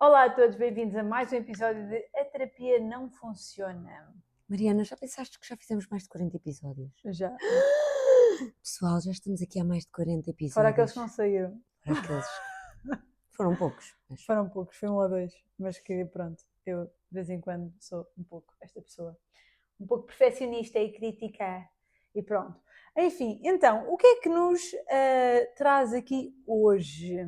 Olá a todos, bem-vindos a mais um episódio de A Terapia Não Funciona. Mariana, já pensaste que já fizemos mais de 40 episódios? Já. Pessoal, já estamos aqui há mais de 40 episódios. Fora aqueles que não saíram. Fora aqueles. Foram poucos. Mas... Foram poucos, foi um ou dois, mas que pronto, eu de vez em quando sou um pouco esta pessoa. Um pouco perfeccionista e criticar. E pronto. Enfim, então, o que é que nos traz aqui hoje?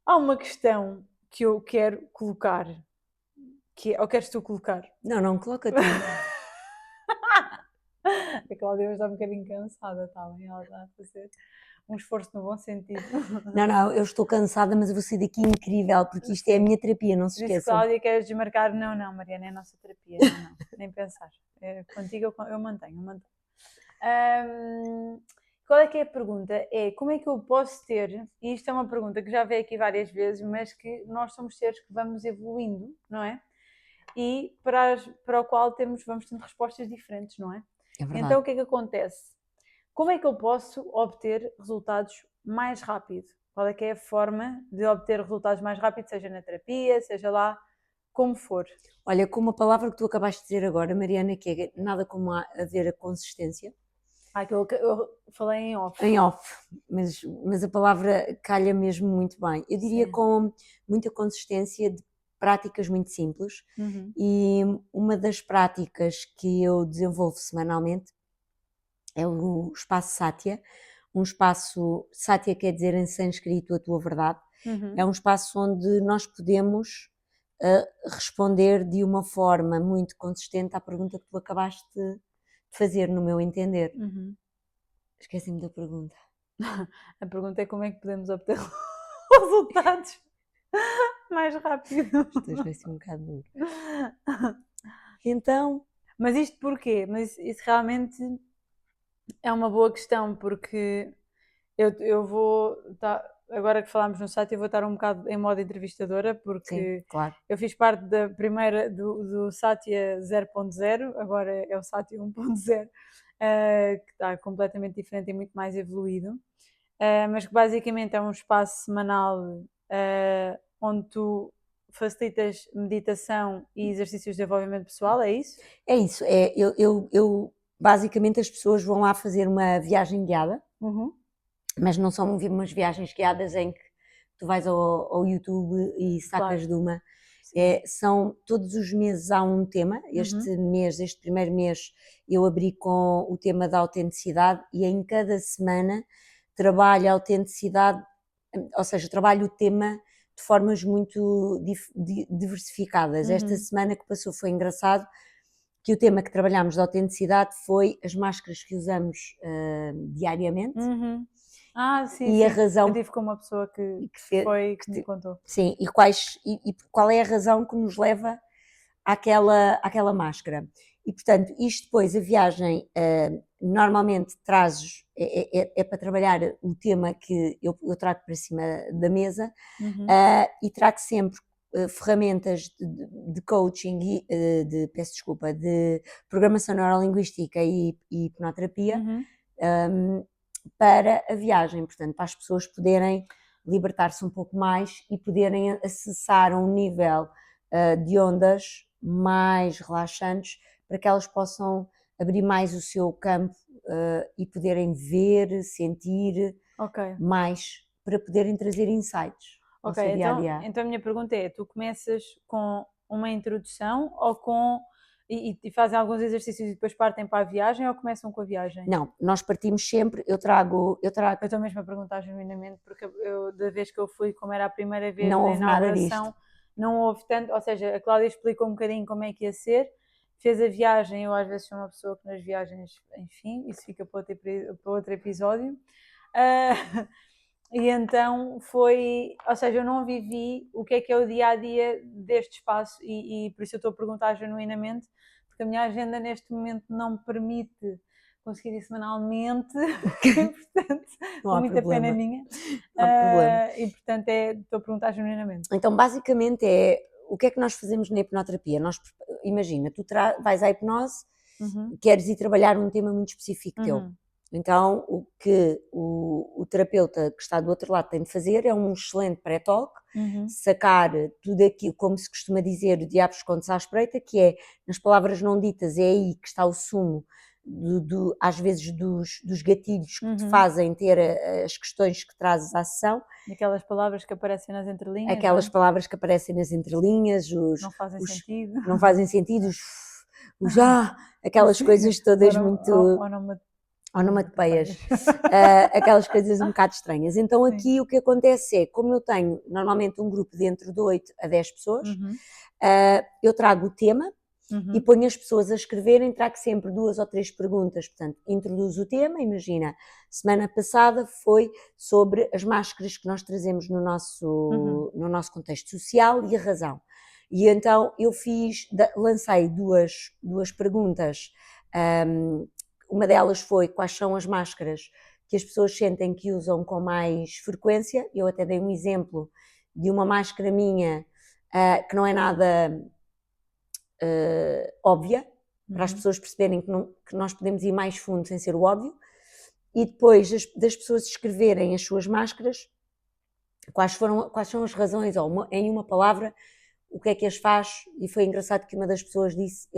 Há uma questão que eu quero colocar. Ou queres tu colocar? Não, coloca tu. A Cláudia hoje está um bocadinho cansada, está bem? Ela está a fazer um esforço no bom sentido. Não, eu estou cansada, mas eu vou sair daqui incrível, porque isto é a minha terapia, não se Disse esqueçam. Cláudia, queres desmarcar? Não, Mariana, é a nossa terapia. Não, nem pensar. Contigo eu mantenho. Qual é que é a pergunta? É como é que eu posso ter, e isto é uma pergunta que já veio aqui várias vezes, mas que nós somos seres que vamos evoluindo, não é? E para o qual vamos tendo respostas diferentes, não é? É verdade. Então o que é que acontece? Como é que eu posso obter resultados mais rápido? Qual é que é a forma de obter resultados mais rápido, seja na terapia, seja lá como for? Olha, com uma palavra que tu acabaste de dizer agora, Mariana, que é nada como a ver a consistência. Que eu falei em off. Em off, mas a palavra calha mesmo muito bem. Eu diria Sim. com muita consistência de práticas muito simples. Uhum. E uma das práticas que eu desenvolvo semanalmente é o espaço Satya. Um espaço, Satya quer dizer em sânscrito a tua verdade. Uhum. É um espaço onde nós podemos responder de uma forma muito consistente à pergunta que tu acabaste de fazer, no meu entender. Uhum. Esqueci-me da pergunta. A pergunta é como é que podemos obter resultados mais rápido. Isto vai ser um bocado duro. Então... Mas isto porquê? Mas isso realmente é uma boa questão, porque eu vou... agora que falámos no site, eu vou estar um bocado em modo entrevistadora, porque Sim, claro. eu fiz parte da primeira do Satya 0.0, agora é o Satya 1.0, que está completamente diferente e muito mais evoluído, mas que basicamente é um espaço semanal onde tu facilitas meditação e exercícios de desenvolvimento pessoal, é isso? É isso, eu basicamente as pessoas vão lá fazer uma viagem guiada. Uhum. Mas não são umas viagens guiadas em que tu vais ao YouTube e sacas de uma. São todos os meses há um tema. Este primeiro mês, eu abri com o tema da autenticidade e em cada semana trabalho a autenticidade, ou seja, trabalho o tema de formas muito diversificadas. Esta semana que passou foi engraçado, que o tema que trabalhámos de autenticidade foi as máscaras que usamos diariamente. Sim, E sim. a razão Eu tive com uma pessoa que me contou. Sim, e qual é a razão que nos leva àquela máscara. E, portanto, isto depois, a viagem, normalmente é para trabalhar o tema que eu trago para cima da mesa, e trago sempre ferramentas de coaching, de programação neurolinguística e hipnoterapia, para a viagem, portanto, para as pessoas poderem libertar-se um pouco mais e poderem acessar um nível de ondas mais relaxantes para que elas possam abrir mais o seu campo e poderem ver, sentir mais, para poderem trazer insights ao seu dia a dia. Então a minha pergunta é, tu começas com uma introdução ou e fazem alguns exercícios e depois partem para a viagem ou começam com a viagem? Não, nós partimos sempre, eu trago... Eu estou mesmo a perguntar genuinamente, porque da vez que eu fui, como era a primeira vez não na houve nada inauguração, disto. Não houve tanto, ou seja, a Cláudia explicou um bocadinho como é que ia ser, fez a viagem, eu às vezes sou uma pessoa que nas viagens, enfim, isso fica para outro episódio, e então foi, ou seja, eu não vivi o que é o dia-a-dia deste espaço e por isso eu estou a perguntar genuinamente, porque a minha agenda neste momento não me permite conseguir ir semanalmente, portanto, com muita pena minha, não há problema. E portanto estou a perguntar genuinamente. Então basicamente o que é que nós fazemos na hipnoterapia? Imagina, tu vais à hipnose, queres ir trabalhar um tema muito específico teu, Então, o que o terapeuta que está do outro lado tem de fazer é um excelente pré-talk, sacar tudo aquilo, como se costuma dizer, o diabo esconde-se à espreita, que é, nas palavras não ditas, é aí que está o sumo, às vezes, dos gatilhos que te fazem ter as questões que trazes à sessão. Aquelas palavras que aparecem nas entrelinhas. Aquelas palavras que aparecem nas entrelinhas, não fazem sentido. Não fazem sentido, aquelas coisas todas muito... onomatopeias, aquelas coisas um bocado estranhas. Então aqui o que acontece é, como eu tenho normalmente um grupo de entre 8 a 10 pessoas, eu trago o tema e ponho as pessoas a escreverem, trago sempre 2 ou 3 perguntas, portanto, introduzo o tema, imagina, semana passada foi sobre as máscaras que nós trazemos no nosso contexto social e a razão. E então eu lancei duas perguntas, uma delas foi quais são as máscaras que as pessoas sentem que usam com mais frequência. Eu até dei um exemplo de uma máscara minha que não é nada óbvia, para as pessoas perceberem que nós podemos ir mais fundo sem ser o óbvio, e depois das pessoas escreverem as suas máscaras, quais são as razões, ou em uma palavra, o que é que as faz. E foi engraçado que uma das pessoas disse,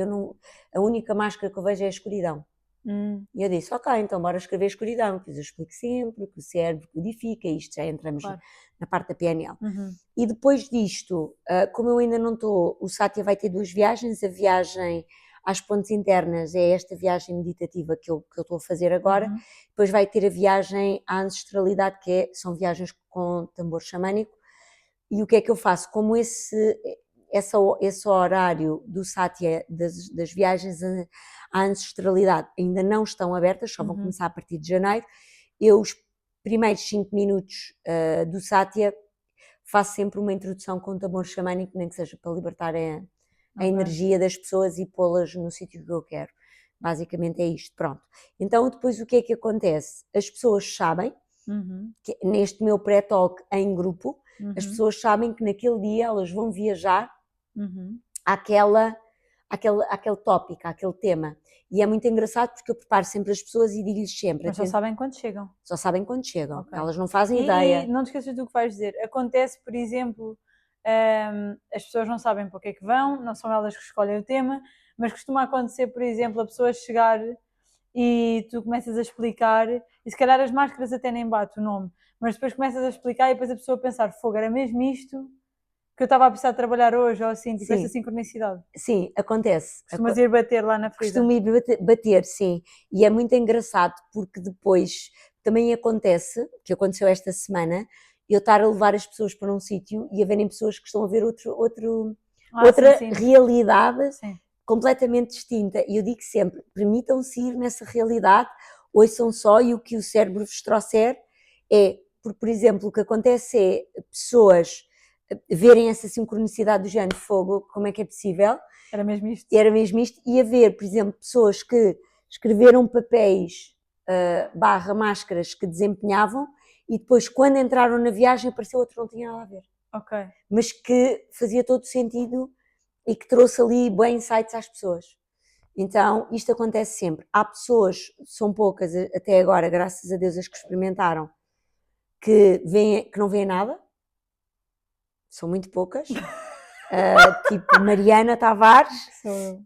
a única máscara que eu vejo é a escuridão. E eu disse, ok, então bora escrever escuridão, que eu explico sempre, que o cérebro codifica, isto já entramos na parte da PNL. E depois disto, como eu ainda não estou, o Satya vai ter 2 viagens, a viagem às pontes internas é esta viagem meditativa que eu estou a fazer agora, depois vai ter a viagem à ancestralidade, são viagens com tambor xamânico. E o que é que eu faço? Como esse horário do Satya, das viagens à ancestralidade ainda não estão abertas, só vão começar a partir de janeiro, eu os primeiros 5 minutos do Satya faço sempre uma introdução com tambor xamânico, nem que seja para libertar a energia das pessoas e pô-las no sítio que eu quero. Basicamente é isto, pronto. Então depois o que é que acontece? As pessoas sabem, que neste meu pré-talk em grupo, as pessoas sabem que naquele dia elas vão viajar àquele tópico, àquele tema. E é muito engraçado porque eu preparo sempre as pessoas e digo-lhes sempre... Mas só sabem quando chegam. Só sabem quando chegam, okay. Elas não fazem ideia. E não te esqueças do que vais dizer. Acontece, por exemplo, as pessoas não sabem para o que é que vão, não são elas que escolhem o tema, mas costuma acontecer, por exemplo, a pessoa chegar e tu começas a explicar, e se calhar as máscaras até nem bate o nome, mas depois começas a explicar e depois a pessoa pensar, fogo, era mesmo isto que eu estava a precisar de trabalhar hoje, ou assim, tipo essa sincronicidade. Sim, acontece. Costumas ir bater lá na ferida. Costumo ir bater, sim. E é muito engraçado porque depois também acontece, que aconteceu esta semana, eu estar a levar as pessoas para um sítio e haverem pessoas que estão a ver outra realidade completamente distinta. E eu digo sempre, permitam-se ir nessa realidade, ouçam só, e o que o cérebro vos trouxer é, porque, por exemplo, o que acontece é pessoas verem essa sincronicidade do género, fogo, como é que é possível? Era mesmo isto. E haver, por exemplo, pessoas que escreveram papéis máscaras que desempenhavam e depois, quando entraram na viagem, apareceu outro que não tinha nada a ver. Ok. Mas que fazia todo sentido e que trouxe ali bem insights às pessoas. Então, isto acontece sempre. Há pessoas, são poucas até agora, graças a Deus, as que experimentaram, que não veem nada. São muito poucas. Tipo Mariana Tavares. Sou eu.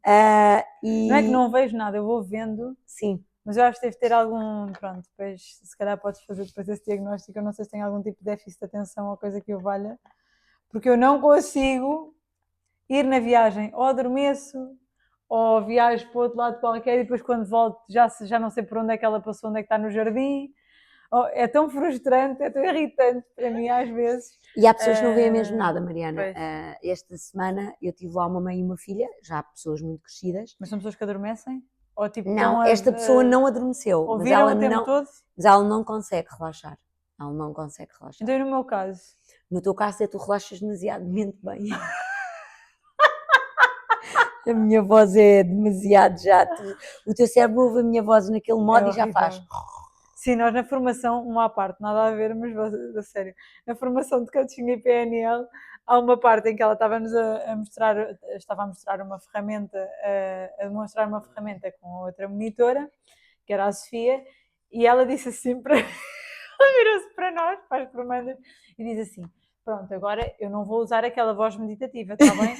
Não é que não vejo nada, eu vou vendo. Sim. Mas eu acho que deve ter algum, pronto, depois se calhar podes fazer depois esse diagnóstico, eu não sei se tem algum tipo de déficit de atenção ou coisa que eu valha, porque eu não consigo ir na viagem, ou adormeço, ou viajo para o outro lado qualquer e depois quando volto já não sei por onde é que ela passou, onde é que está no jardim. É tão frustrante, é tão irritante para mim às vezes. E há pessoas que não veem mesmo nada, Mariana. Esta semana eu tive lá uma mãe e uma filha, já pessoas muito crescidas. Mas são pessoas que adormecem? Ou, tipo, não, esta pessoa não adormeceu. Mas ela o tempo todo? Mas ela não consegue relaxar. Ela não consegue relaxar. Então e no meu caso? No teu caso é tu relaxas demasiadamente bem. A minha voz é demasiado já. O teu cérebro ouve a minha voz naquele modo e já faz. Sim, nós na formação, uma à parte, nada a ver, mas a sério, na formação de coaching e PNL, há uma parte em que ela estava-nos a mostrar uma ferramenta, a demonstrar uma ferramenta com outra monitora, que era a Sofia, E ela disse assim para... Ela virou-se para nós, para as formandas, e diz assim: pronto, agora eu não vou usar aquela voz meditativa, está bem?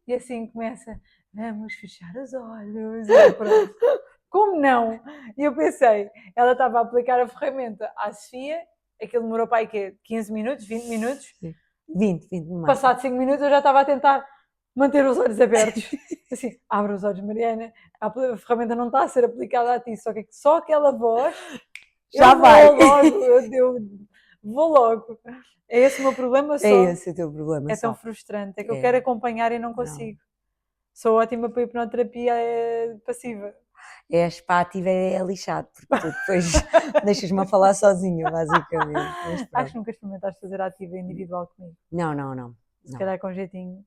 E assim começa: vamos fechar os olhos. E eu, pronto. Como não? E eu pensei, ela estava a aplicar a ferramenta à Sofia, aquilo demorou para aí quê? 15 minutos, 20 minutos? 20 no máximo. Passado 5 minutos eu já estava a tentar manter os olhos abertos. Assim, abre os olhos, Mariana, a ferramenta não está a ser aplicada a ti, só aquela voz... Já eu vai! Vou logo, eu vou logo. É esse o meu problema só. É esse o teu problema É só. tão frustrante. É que eu quero acompanhar e não consigo. Sou ótima para hipnoterapia passiva. És para ativa é lixado, porque tu depois deixas-me a falar sozinha, basicamente. Mas Acho pronto. que nunca experimentaste fazer ativa individual comigo. Não. Se calhar com jeitinho.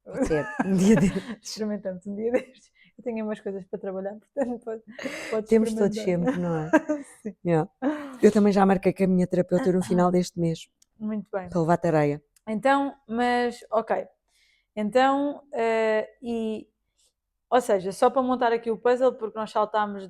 Pode ser, um dia destes. Experimentamos um dia destes. Eu tenho umas coisas para trabalhar, portanto podes Temos todos experimentar. sempre, não é? Sim. Yeah. Eu também já marquei com a minha terapeuta no final deste mês, Muito bem. para levar tareia. Então, mas, ok. Então, ou seja, só para montar aqui o puzzle, porque nós saltámos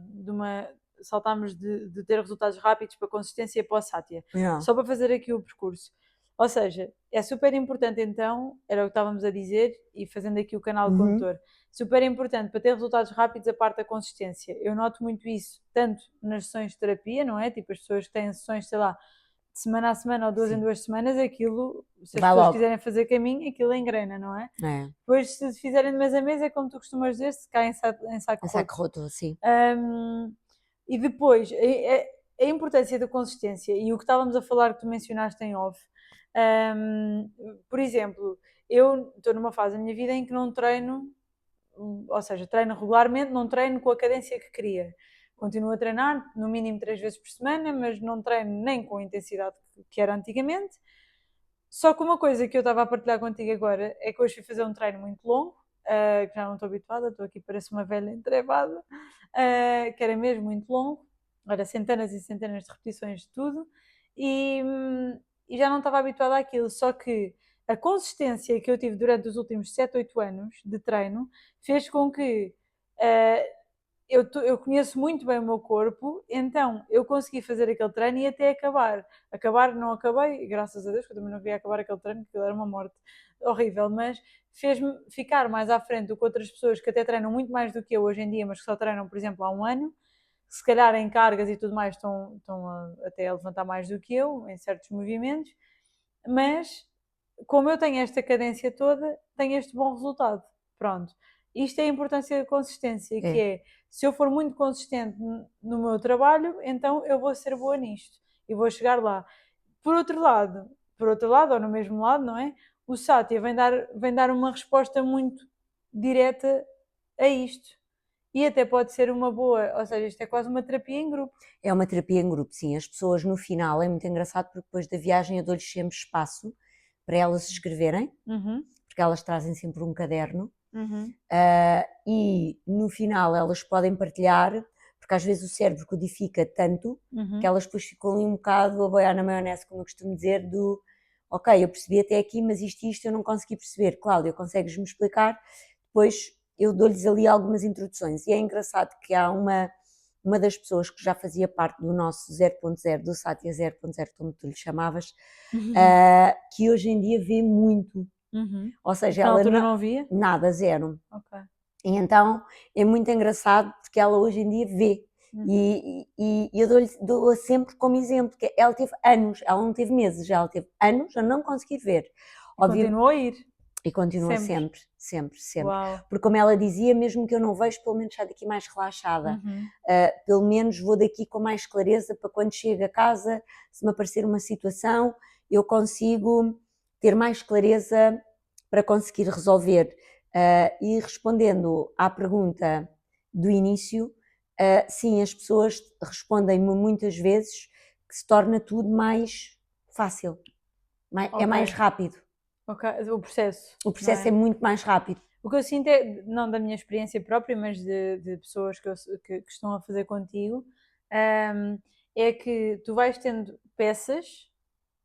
de ter resultados rápidos para consistência para o Satya. Yeah. Só para fazer aqui o percurso. Ou seja, é super importante então, era o que estávamos a dizer, e fazendo aqui o canal condutor, super importante para ter resultados rápidos a parte da consistência. Eu noto muito isso, tanto nas sessões de terapia, não é? Tipo, as pessoas que têm sessões, sei lá, de semana a semana ou 2 em 2 semanas, aquilo, se as Vai pessoas logo. quiserem fazer caminho, aquilo engrena, não é? É. Depois, se fizerem de mês a mês, é como tu costumas dizer, se cai em saco roto, sim. E depois, a importância da consistência e o que estávamos a falar que tu mencionaste em off. Por exemplo, eu estou numa fase da minha vida em que não treino, ou seja, treino regularmente, não treino com a cadência que queria. Continuo a treinar no mínimo 3 vezes por semana, mas não treino nem com a intensidade que era antigamente. Só que uma coisa que eu estava a partilhar contigo agora é que hoje fui fazer um treino muito longo, que já não estou habituada, estou aqui parece uma velha entrevada, que era mesmo muito longo, era centenas e centenas de repetições de tudo, e já não estava habituada àquilo, só que a consistência que eu tive durante os últimos 7, 8 anos de treino fez com que eu conheço muito bem o meu corpo, então eu consegui fazer aquele treino e até acabar. Acabar, não acabei, graças a Deus, que eu também não queria acabar aquele treino, porque era uma morte horrível, mas fez-me ficar mais à frente do que outras pessoas que até treinam muito mais do que eu hoje em dia, mas que só treinam, por exemplo, há um ano, que se calhar em cargas e tudo mais estão até a levantar mais do que eu, em certos movimentos, mas como eu tenho esta cadência toda, tenho este bom resultado. Pronto. Isto é a importância da consistência, que é, se eu for muito consistente no meu trabalho, então eu vou ser boa nisto e vou chegar lá. Por outro lado, ou no mesmo lado, não é? O Satya vem dar uma resposta muito direta a isto. E até pode ser uma boa, ou seja, isto é quase uma terapia em grupo. É uma terapia em grupo, sim. As pessoas no final, é muito engraçado porque depois da viagem eu dou-lhes sempre espaço para elas se escreverem, porque elas trazem sempre um caderno. E no final elas podem partilhar, porque às vezes o cérebro codifica tanto que elas depois ficam ali um bocado a boiar na maionese, como eu costumo dizer, do ok, eu percebi até aqui, mas isto eu não consegui perceber. Cláudia, consegues-me explicar? Depois eu dou-lhes ali algumas introduções e é engraçado que há uma das pessoas que já fazia parte do nosso 0.0, do Satya 0.0, como tu lhe chamavas, que hoje em dia vê muito. Ou seja, na ela altura não via? Nada, zero. Okay. E então é muito engraçado porque ela hoje em dia vê. E eu dou-a sempre como exemplo, que ela teve anos, ela não teve meses, ela teve anos a não conseguir ver. E continuou a ir. E continua sempre. Uau. Porque como ela dizia, mesmo que eu não vejo, pelo menos sai daqui mais relaxada. Pelo menos vou daqui com mais clareza para quando chego a casa, se me aparecer uma situação, eu consigo ter mais clareza para conseguir resolver. E respondendo à pergunta do início, sim, as pessoas respondem-me muitas vezes que se torna tudo mais fácil, é mais rápido. O processo. O processo é muito mais rápido. O que eu sinto é, não da minha experiência própria, mas de pessoas que estão a fazer contigo, é que tu vais tendo peças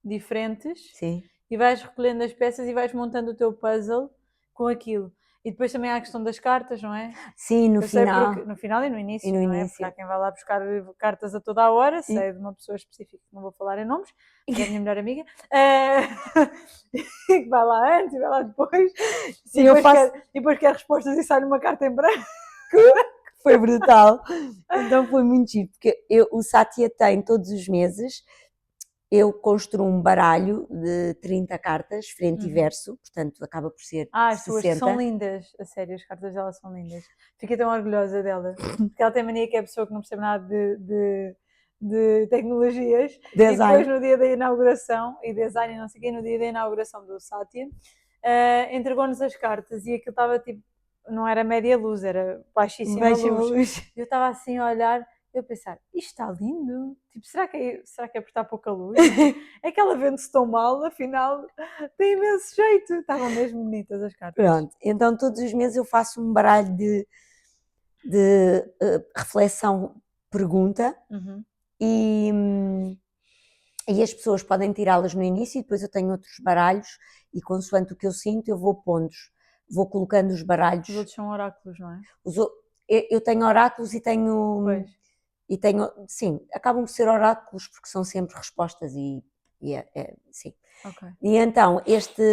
diferentes. Sim. E vais recolhendo as peças e vais montando o teu puzzle com aquilo. E depois também há a questão das cartas, não é? Sim, no Eu sei final. porque, no final e no início, E no não é? Porque início. há quem vai lá buscar cartas a toda a hora, E- sei de uma pessoa específica, que não vou falar em nomes, que é a minha melhor amiga, que vai lá antes e vai lá depois, Sim, e eu depois, faço. e depois quer respostas e sai numa carta em branco. Foi brutal. Então foi muito giro, porque o Satya tem todos os meses, eu construo um baralho de 30 cartas, frente e verso, portanto acaba por ser As tuas que são 60. lindas, a sério, as cartas dela são lindas. Fiquei tão orgulhosa dela, porque ela tem mania que é a pessoa que não percebe nada de tecnologias. E depois Design. no dia da inauguração, e design e não sei o quê, no dia da inauguração do Satya, entregou-nos as cartas e aquilo estava tipo, não era média luz, era baixíssima Baixa-me a luz. luz. Eu estava assim a olhar, eu a pensar, isto está lindo, tipo, será que é por estar pouca luz? É que ela vende-se tão mal, afinal tem imenso jeito. Estavam mesmo bonitas as cartas. Pronto, então todos os meses eu faço um baralho de reflexão-pergunta Uhum. e as pessoas podem tirá-las no início e depois eu tenho outros baralhos e consoante o que eu sinto eu vou pondo, vou colocando os baralhos. Os outros são oráculos, não é? Eu tenho oráculos e tenho... Pois. E tenho, sim, acabam por ser oráculos porque são sempre respostas sim. Ok. E então, este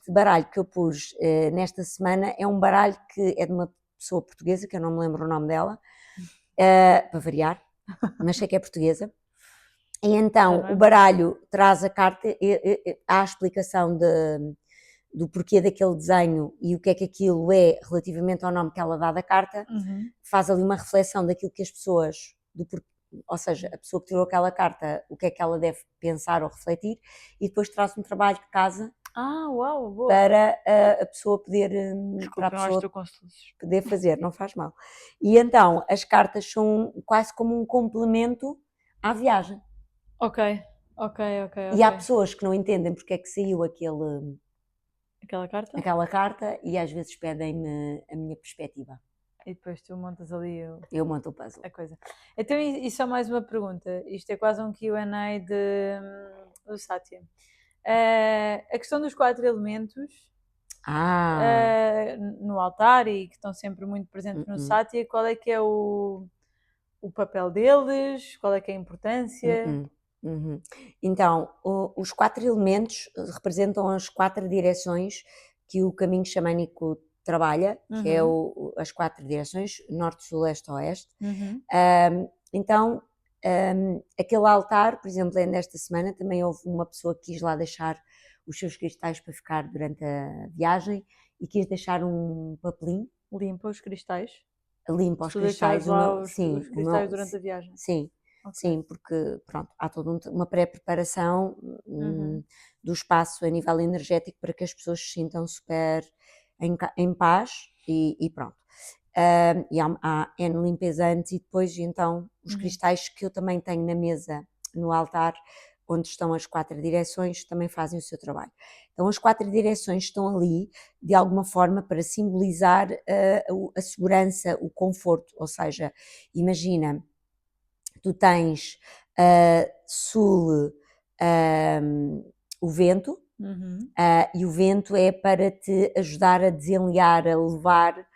baralho que eu pus nesta semana é um baralho que é de uma pessoa portuguesa, que eu não me lembro o nome dela, para variar, mas sei que é portuguesa. E então, o baralho traz a carta, há a explicação do porquê daquele desenho e o que é que aquilo é relativamente ao nome que ela dá da carta, faz ali uma reflexão daquilo que as pessoas, ou seja, a pessoa que tirou aquela carta, o que é que ela deve pensar ou refletir, e depois traz um trabalho de casa Uau, boa. para a pessoa poder, para a pessoa poder fazer, não faz mal. E então, as cartas são quase como um complemento à viagem. Ok. E há pessoas que não entendem porque é que saiu aquela carta e às vezes pedem-me a minha perspectiva. E depois tu montas ali Eu monto o puzzle. a coisa. Então, e só mais uma pergunta. Isto é quase um Q&A do Satya. A questão dos 4 elementos no altar e que estão sempre muito presentes no Satya, qual é que é o papel deles? Qual é que é a importância? Então, os 4 elementos representam as 4 direções que o caminho xamânico trabalha, que é as 4 direções, norte, sul, leste, oeste. Então, aquele altar, por exemplo, nesta semana também houve uma pessoa que quis lá deixar os seus cristais para ficar durante a viagem e quis deixar um papelinho. Limpa os cristais? Limpa os cristais. Os cristais durante a viagem? Sim. Okay. Sim, porque pronto, há toda uma pré-preparação do espaço a nível energético para que as pessoas se sintam super em paz e pronto. E há N limpeza antes e depois, então, os cristais que eu também tenho na mesa, no altar, onde estão as 4 direções, também fazem o seu trabalho. Então, as 4 direções estão ali, de alguma forma, para simbolizar a segurança, o conforto, ou seja, imagina, tu tens sul o vento, e o vento é para te ajudar a desenliar, a levar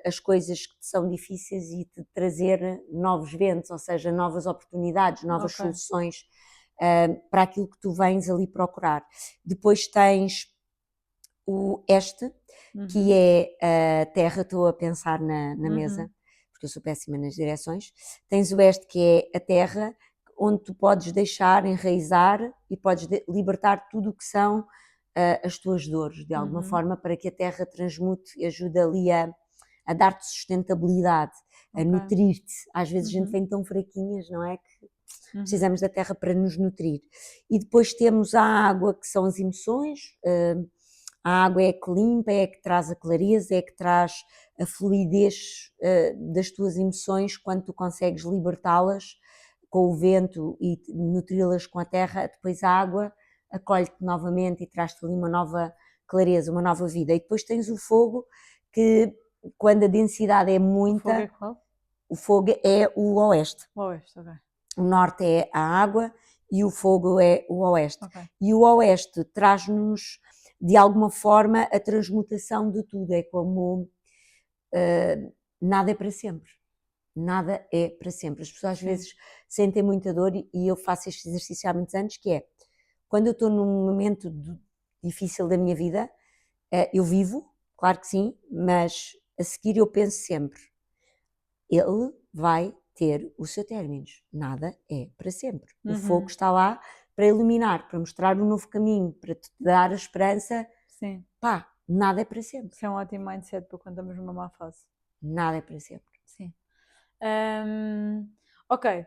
as coisas que te são difíceis e te trazer novos ventos, ou seja, novas oportunidades, novas soluções para aquilo que tu vens ali procurar. Depois tens o este, que é a terra, estou a pensar na mesa, porque eu sou péssima nas direções. Tens o oeste, que é a terra, onde tu podes deixar enraizar e podes libertar tudo o que são as tuas dores, de alguma forma, para que a terra transmute e ajude ali a dar-te sustentabilidade, a nutrir-te. Às vezes a gente vem tão fraquinhas, não é? Que precisamos da terra para nos nutrir. E depois temos a água, que são as emoções. A água é que limpa, é que traz a clareza, é que traz a fluidez das tuas emoções quando tu consegues libertá-las com o vento e nutri-las com a terra. Depois a água acolhe-te novamente e traz-te ali uma nova clareza, uma nova vida. E depois tens o fogo, que quando a densidade é muita... O fogo é qual? O fogo é o oeste. O oeste, ok. O norte é a água e o fogo é o oeste. Okay. E o oeste traz-nos de alguma forma a transmutação de tudo. É como nada é para sempre. Nada é para sempre. As pessoas às vezes sentem muita dor e eu faço este exercício há muitos anos, que é, quando eu estou num momento difícil da minha vida, eu vivo, claro que sim, mas a seguir eu penso sempre, ele vai ter o seu término. Nada é para sempre. O fogo está lá para iluminar, para mostrar um novo caminho, para te dar a esperança. Sim. Pá, nada é para sempre. Isso é um ótimo mindset para quando estamos numa má fase. Nada é para sempre. Sim. Ok.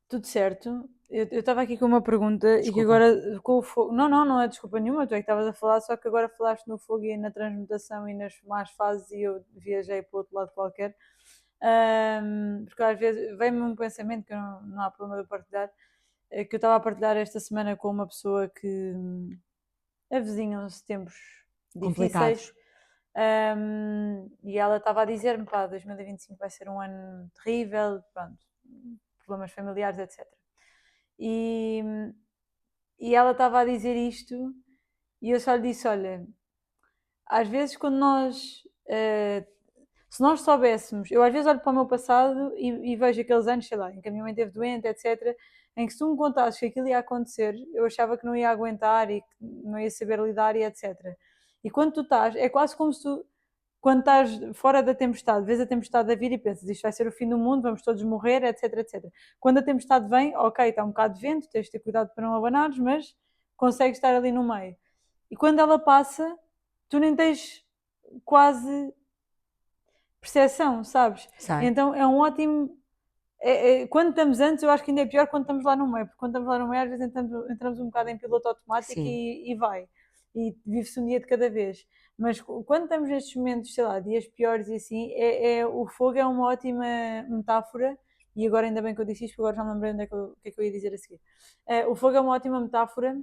Tudo certo. Eu estava aqui com uma pergunta Desculpa. e que agora com o fogo. Não é desculpa nenhuma, tu é que estavas a falar, só que agora falaste no fogo e na transmutação e nas más fases e eu viajei para o outro lado qualquer. Porque às vezes vem-me um pensamento que não há problema de eu partilhar, que eu estava a partilhar esta semana com uma pessoa que avizinham-se tempos difíceis. Complicados. E ela estava a dizer-me, pá, 2025 vai ser um ano terrível, pronto, problemas familiares, etc. E ela estava a dizer isto e eu só lhe disse, olha, às vezes quando nós, se nós soubéssemos, eu às vezes olho para o meu passado e vejo aqueles anos, sei lá, em que a minha mãe esteve doente, etc., em que se tu me contasses que aquilo ia acontecer, eu achava que não ia aguentar e que não ia saber lidar e etc. E quando tu estás, é quase como se tu, quando estás fora da tempestade, vês a tempestade a vir e pensas, isto vai ser o fim do mundo, vamos todos morrer, etc, etc. Quando a tempestade vem, ok, está um bocado de vento, tens de ter cuidado para não abanares, mas consegues estar ali no meio. E quando ela passa, tu nem tens quase percepção, sabes? Sai. Então é um ótimo... quando estamos antes, eu acho que ainda é pior quando estamos lá no meio, porque quando estamos lá no meio, às vezes entramos um bocado em piloto automático e vai. E vive-se um dia de cada vez. Mas quando estamos nestes momentos, sei lá, dias piores e assim, o fogo é uma ótima metáfora, e agora ainda bem que eu disse isto, porque agora já me lembrei o que é que eu ia dizer a seguir. O fogo é uma ótima metáfora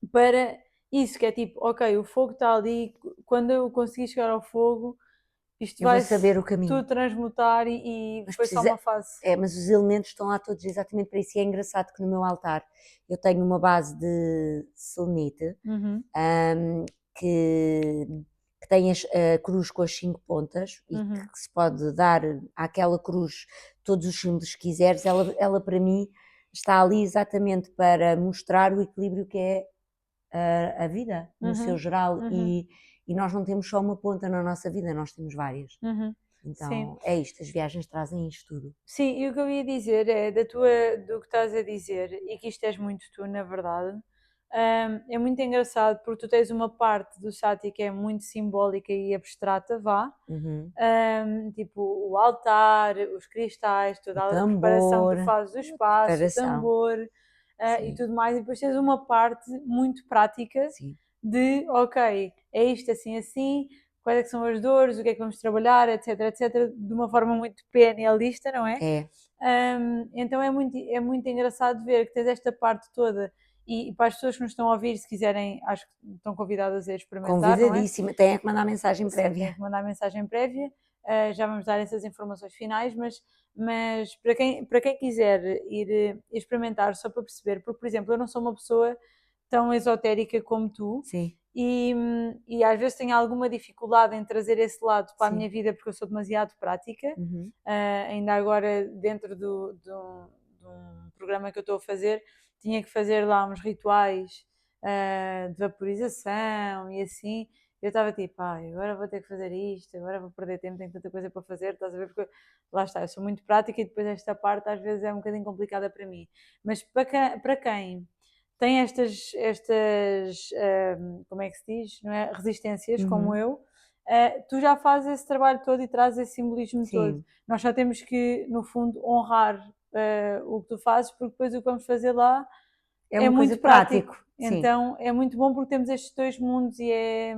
para isso, que é tipo, ok, o fogo está ali, quando eu conseguir chegar ao fogo, isto Eu vou vai saber o caminho. tudo transmutar e Mas foi só uma fase. Mas os elementos estão lá todos exatamente para isso. E é engraçado que no meu altar eu tenho uma base de selenite que tem a cruz com as 5 pontas e que se pode dar àquela cruz todos os símbolos que quiseres. Ela para mim está ali exatamente para mostrar o equilíbrio que é a vida no seu geral. E nós não temos só uma ponta na nossa vida, nós temos várias. Então Sim. é isto, as viagens trazem isto tudo. Sim, e o que eu ia dizer é do que estás a dizer, e que isto és muito tu, na verdade, é muito engraçado porque tu tens uma parte do Sati que é muito simbólica e abstrata, vá, tipo o altar, os cristais, toda a preparação que tu fazes do espaço, o tambor e tudo mais, e depois tens uma parte muito prática de, ok, é isto assim assim, quais é que são as dores, o que é que vamos trabalhar, etc, etc, de uma forma muito PNLista, não é? Então é muito engraçado ver que tens esta parte toda e para as pessoas que nos estão a ouvir, se quiserem, acho que estão convidadas a experimentar, convidadíssima, não é? têm que mandar mensagem prévia. Sim, têm que mandar mensagem prévia, já vamos dar essas informações finais, mas para quem quiser ir experimentar, só para perceber, porque por exemplo, eu não sou uma pessoa tão esotérica como tu. Sim. E às vezes tenho alguma dificuldade em trazer esse lado para a minha vida porque eu sou demasiado prática. Ainda agora dentro de um programa que eu estou a fazer, tinha que fazer lá uns rituais de vaporização e assim. Eu estava tipo, agora vou ter que fazer isto, agora vou perder tempo, tenho tanta coisa para fazer, estás a ver? Porque lá está, eu sou muito prática e depois esta parte às vezes é um bocadinho complicada para mim. Mas para quem tem estas como é que se diz, não é? Resistências, como eu, tu já fazes esse trabalho todo e trazes esse simbolismo todo. Nós só temos que, no fundo, honrar o que tu fazes, porque depois o que vamos fazer lá é muito prático. Então é muito bom porque temos estes dois mundos e é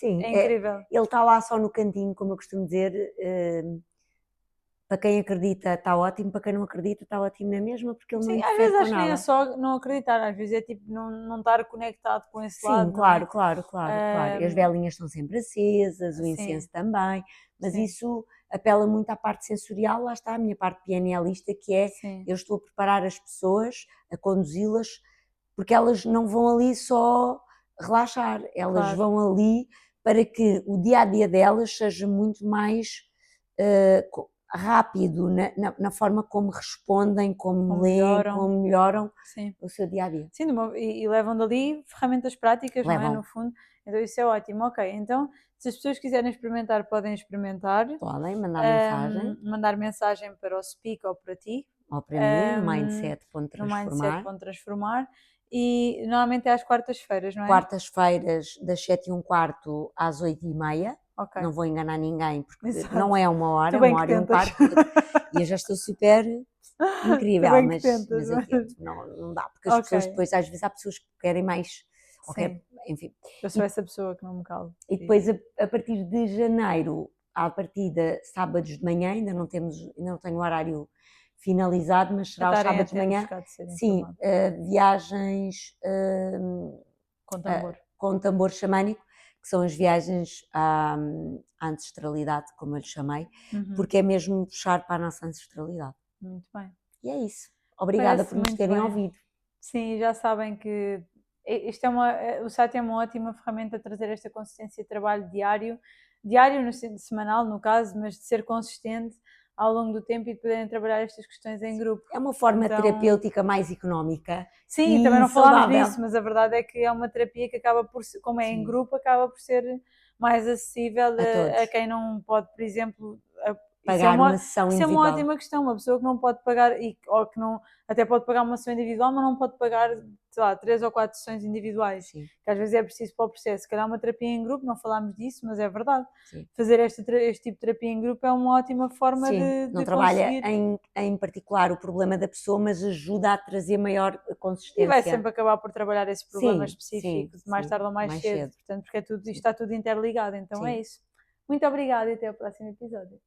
incrível. Ele está lá só no cantinho, como eu costumo dizer. Para quem acredita está ótimo, para quem não acredita está ótimo na mesma, porque ele não interfere com nada. Às vezes acho que nem é só não acreditar, às vezes é tipo não estar conectado com esse lado. Sim, claro. E as velinhas estão sempre acesas, o incenso também, mas isso apela muito à parte sensorial, lá está a minha parte PNLista, que é, eu estou a preparar as pessoas, a conduzi-las, porque elas não vão ali só relaxar, elas Claro. vão ali para que o dia a dia delas seja muito mais rápido na forma como respondem, como Como leem, melhoram. como melhoram Sim. o seu dia a dia. Sim, e levam dali ferramentas práticas, não é? Levam. No fundo. Então isso é ótimo. Ok, então se as pessoas quiserem experimentar, podem experimentar. Podem mandar mensagem, Mandar mensagem para o Speak ou para ti, ou para mim, no no mindset.transformar. Mindset.transformar, e normalmente é às quartas-feiras, não é? Quartas-feiras, das 7h15 às 8h30. Ok, Não vou enganar ninguém, porque exato. não é uma hora, Tu é bem uma que hora e um tentas. quarto. E eu já estou super Tu incrível, bem que mas tentas. eu tento, não dá, porque as pessoas Ok, depois, às vezes há pessoas que querem mais, ou sim, enfim. eu sou essa pessoa que não me calo. E depois a partir de janeiro, à partida sábados de manhã, ainda não tenho o horário finalizado, mas A será os estarem sábados de atentos, manhã, cá de ser sim, informado. viagens Com tambor. com tambor xamânico, que são as viagens à ancestralidade, como eu lhe chamei, Uhum, porque é mesmo puxar para a nossa ancestralidade. muito bem. E é isso. Obrigada Parece por nos muito terem bem. ouvido. Sim, já sabem que o site é uma ótima ferramenta a trazer esta consistência de trabalho diário no sentido semanal, no caso, mas de ser consistente ao longo do tempo e de poderem trabalhar estas questões em grupo. É uma forma Então, terapêutica mais económica sim, também e não falámos saudável. disso, mas a verdade é que é uma terapia que acaba por, como é em Sim. grupo, acaba por ser mais acessível A todos. a quem não pode, por exemplo, Pagar uma sessão isso é uma individual. ótima questão, uma pessoa que não pode pagar, ou que não, até pode pagar uma sessão individual, mas não pode pagar, sei lá, 3 ou 4 sessões individuais, Sim, que às vezes é preciso para o processo. Se calhar uma terapia em grupo, não falámos disso, mas é verdade. sim. Fazer este tipo de terapia em grupo é uma ótima forma Sim, não de trabalha conseguir. em particular o problema da pessoa, mas ajuda a trazer maior E vai consistência. sempre acabar por trabalhar esse problema Sim, específico, sim, mais sim, tarde ou mais mais cedo. cedo. Portanto, porque isto está tudo interligado. Então é Sim. isso. Muito obrigada e até ao próximo episódio.